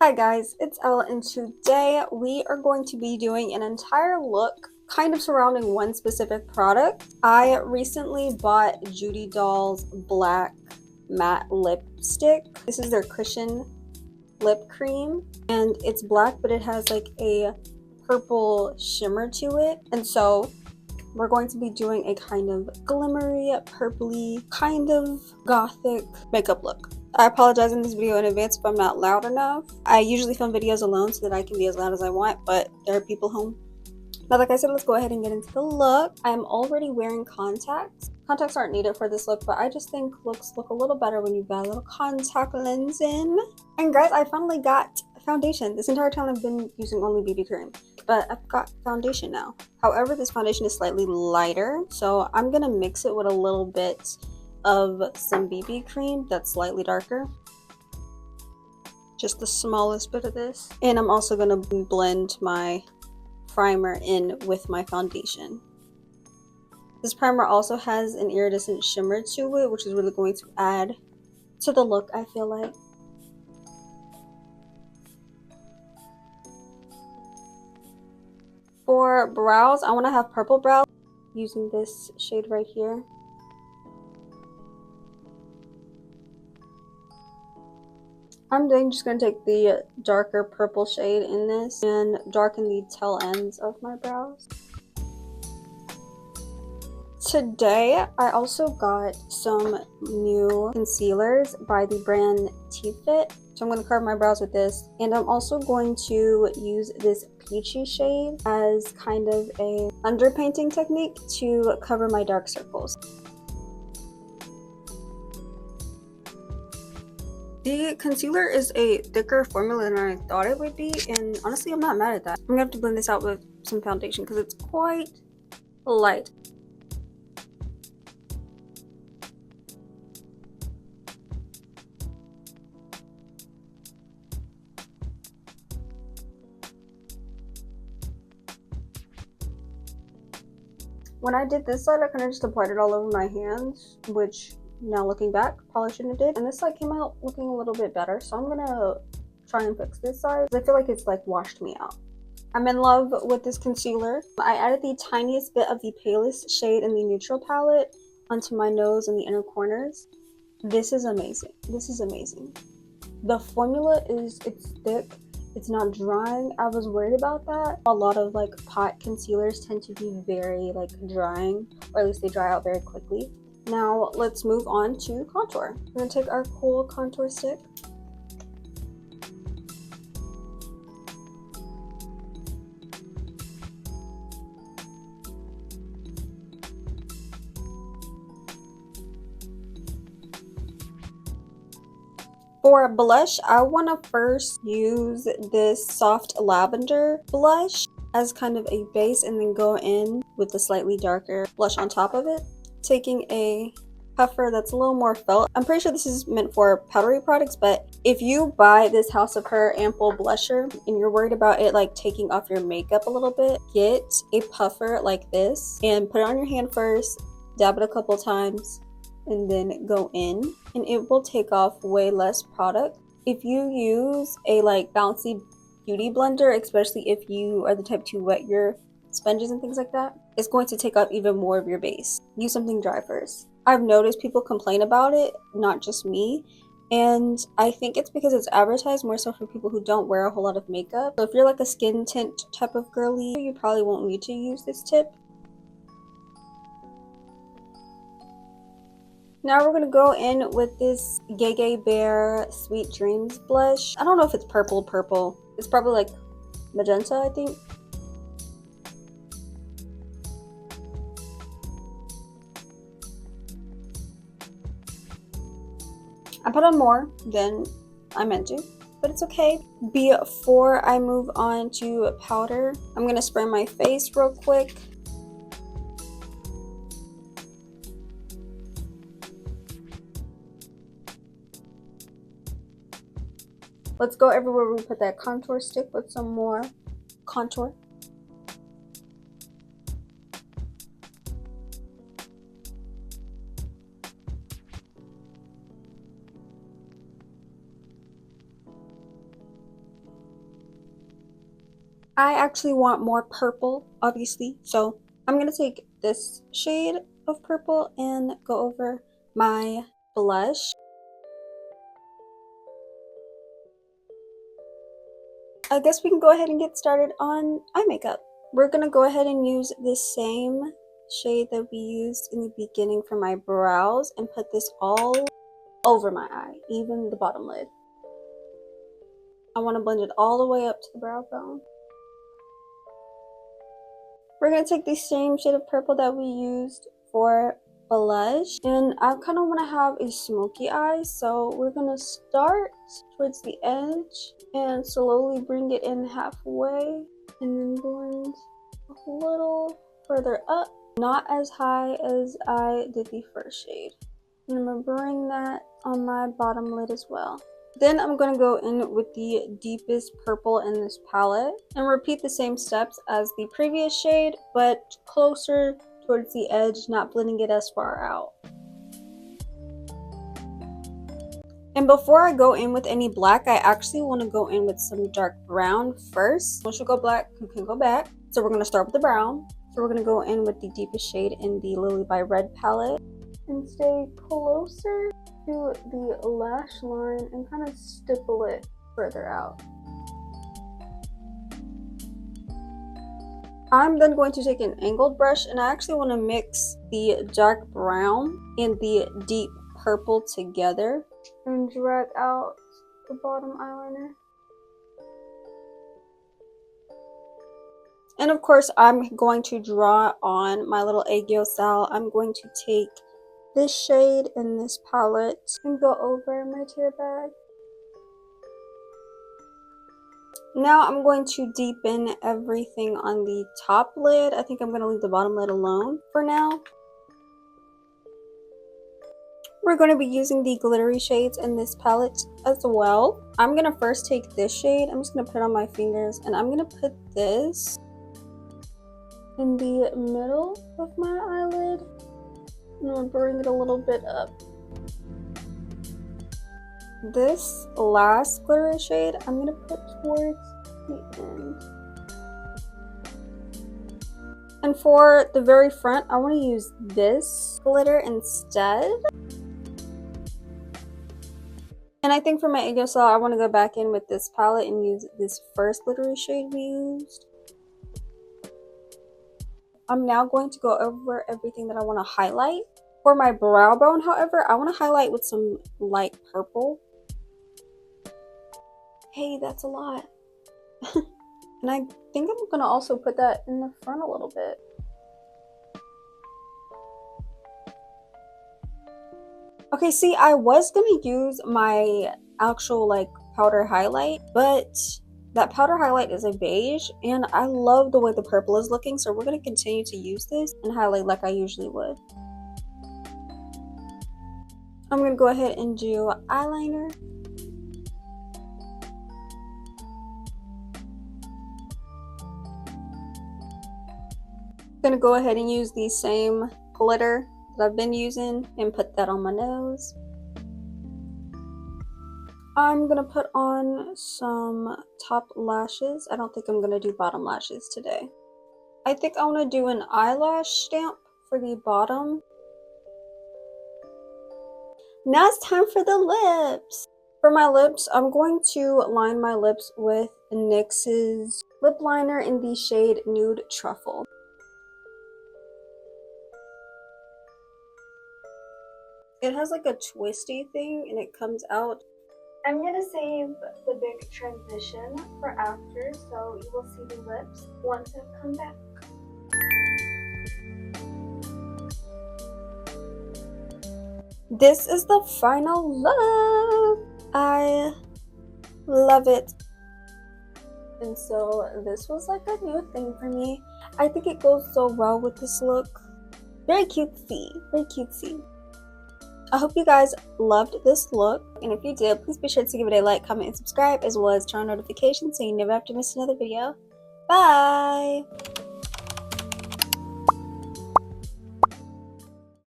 Hi guys, it's Ella and today we are going to be doing an entire look kind of surrounding one specific product. I recently bought Judy Doll's black matte lipstick. This is their cushion lip cream and it's black but it has like a purple shimmer to it, and so we're going to be doing a kind of glimmery, purpley, kind of gothic makeup look. I apologize in this video in advance if I'm not loud enough. I usually film videos alone so that I can be as loud as I want, but there are people home. But like I said, let's go ahead and get into the look. I'm already wearing contacts. Contacts aren't needed for this look, but I just think looks look a little better when you've got a little contact lens in. And guys, I finally got foundation. This entire time I've been using only BB cream, but I've got foundation now. However, this foundation is slightly lighter, so I'm gonna mix it with a little bit of some BB cream that's slightly darker. Just the smallest bit of this. And I'm also gonna blend my primer in with my foundation. This primer also has an iridescent shimmer to it, which is really going to add to the look, I feel like. For brows, I want to have purple brows using this shade right here. I'm then just going to take the darker purple shade in this and darken the tail ends of my brows. Today, I also got some new concealers by the brand T-Fit. So I'm going to carve my brows with this. And I'm also going to use this peachy shade as kind of a underpainting technique to cover my dark circles. The concealer is a thicker formula than I thought it would be, and honestly I'm not mad at that. I'm gonna have to blend this out with some foundation because it's quite light. When I did this side, I kind of just applied it all over my hands, which now looking back, probably shouldn't have did. And this side came out looking a little bit better, so I'm gonna try and fix this side. I feel like it's like washed me out. I'm in love with this concealer. I added the tiniest bit of the palest shade in the neutral palette onto my nose and the inner corners. This is amazing. This is amazing. The formula it's thick. It's not drying. I was worried about that. A lot of like pot concealers tend to be very like drying, or at least they dry out very quickly. Now let's move on to contour. We're gonna take our cool contour stick. For blush, I want to first use this soft lavender blush as kind of a base and then go in with the slightly darker blush on top of it. Taking a puffer that's a little more felt. I'm pretty sure this is meant for powdery products, but if you buy this House of Her Ample blusher and you're worried about it like taking off your makeup a little bit, get a puffer like this and put it on your hand first, dab it a couple times, and then go in, and it will take off way less product. If you use a like bouncy beauty blender, especially if you are the type to wet your sponges and things like that, it's going to take off even more of your base. Use something dry first. I've noticed people complain about it, not just me, and I think it's because it's advertised more so for people who don't wear a whole lot of makeup. So if you're like a skin tint type of girly, you probably won't need to use this tip. Now we're going to go in with this Gay Bear Sweet Dreams blush. I don't know if it's purple. It's probably like magenta, I think. I put on more than I meant to, but it's okay. Before I move on to powder, I'm going to spray my face real quick. Let's go everywhere we put that contour stick with some more contour. I actually want more purple, obviously, so I'm gonna take this shade of purple and go over my blush. I guess we can go ahead and get started on eye makeup. We're gonna go ahead and use the same shade that we used in the beginning for my brows and put this all over my eye, even the bottom lid. I want to blend it all the way up to the brow bone. We're going to take the same shade of purple that we used for blush, and I kind of want to have a smoky eye, so we're going to start towards the edge and slowly bring it in halfway and then blend a little further up, not as high as I did the first shade. And I'm going to bring that on my bottom lid as well. Then I'm going to go in with the deepest purple in this palette and repeat the same steps as the previous shade, but closer towards the edge, not blending it as far out. And before I go in with any black, I actually want to go in with some dark brown first. Once you go black, you can go back. So we're going to start with the brown. So we're going to go in with the deepest shade in the Lily by Red palette and stay closer to the lash line and kind of stipple it further out. I'm then going to take an angled brush, and I actually want to mix the dark brown and the deep purple together and drag out the bottom eyeliner. And of course, I'm going to draw on my little aegyo style. I'm going to take this shade in this palette and go over my tear bag. Now I'm going to deepen everything on the top lid. I think I'm going to leave the bottom lid alone for now. We're going to be using the glittery shades in this palette as well. I'm going to first take this shade. I'm just going to put it on my fingers, and I'm going to put this in the middle of my eyelid. I'm going to bring it a little bit up. This last glittery shade I'm going to put towards the end. And for the very front, I want to use this glitter instead. And I think for my aegyo style, I want to go back in with this palette and use this first glittery shade we used. I'm now going to go over everything that I want to highlight. For my brow bone, however, I want to highlight with some light purple. Hey, that's a lot. And I think I'm going to also put that in the front a little bit. Okay, see, I was going to use my actual powder highlight, but that powder highlight is a beige, and I love the way the purple is looking, so we're going to continue to use this and highlight like I usually would. I'm going to go ahead and do eyeliner. I'm going to go ahead and use the same glitter that I've been using and put that on my nose. I'm going to put on some top lashes. I don't think I'm going to do bottom lashes today. I think I want to do an eyelash stamp for the bottom. Now it's time for the lips. For my lips, I'm going to line my lips with NYX's lip liner in the shade Nude Truffle. It has like a twisty thing and it comes out. I'm going to save the big transition for after, so you will see the lips once I've come back. This is the final look. I love it. And so this was like a new thing for me. I think it goes so well with this look. Very cutesy, very cutesy. I hope you guys loved this look, and if you did, please be sure to give it a like, comment, and subscribe, as well as turn on notifications so you never have to miss another video. Bye!